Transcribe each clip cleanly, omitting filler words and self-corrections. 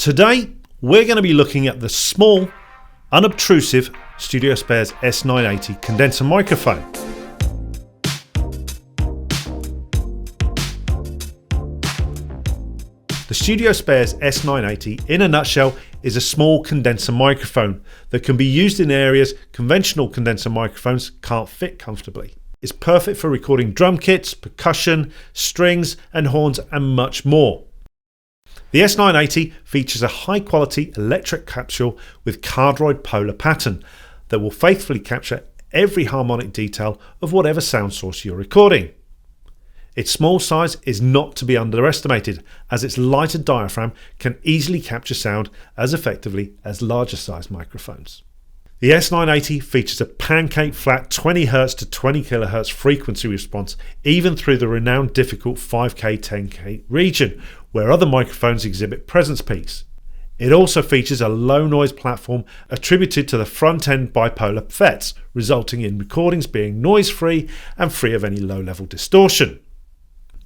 Today, we're going to be looking at the small, unobtrusive Studiospares S980 condenser microphone. The Studiospares S980, in a nutshell, is a small condenser microphone that can be used in areas conventional condenser microphones can't fit comfortably. It's perfect for recording drum kits, percussion, strings and horns and much more. The S980 features a high-quality Electrec capsule with cardioid polar pattern that will faithfully capture every harmonic detail of whatever sound source you're recording. Its small size is not to be underestimated, as its lighter diaphragm can easily capture sound as effectively as larger sized microphones. The S980 features a pancake flat 20Hz to 20 kHz frequency response, even through the renowned difficult 5K 10K region, where other microphones exhibit presence peaks. It also features a low noise platform attributed to the front end bipolar FETs, resulting in recordings being noise free and free of any low level distortion.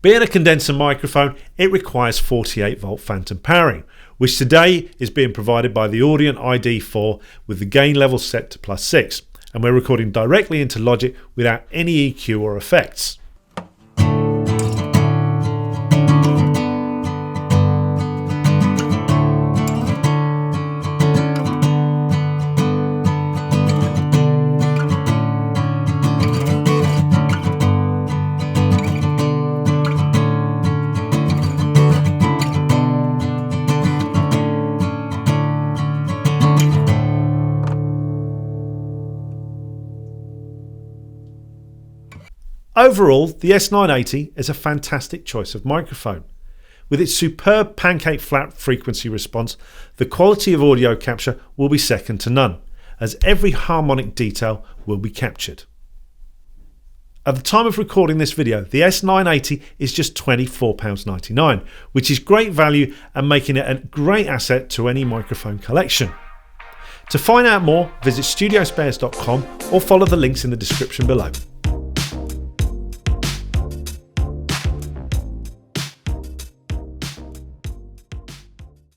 Being a condenser microphone, it requires 48 volt phantom powering, which today is being provided by the Audient ID4 with the gain level set to +6, and we're recording directly into Logic without any EQ or effects. Overall, the S980 is a fantastic choice of microphone. With its superb pancake flat frequency response, the quality of audio capture will be second to none, as every harmonic detail will be captured. At the time of recording this video, the S980 is just £24.99, which is great value and making it a great asset to any microphone collection. To find out more, visit studiospares.com or follow the links in the description below.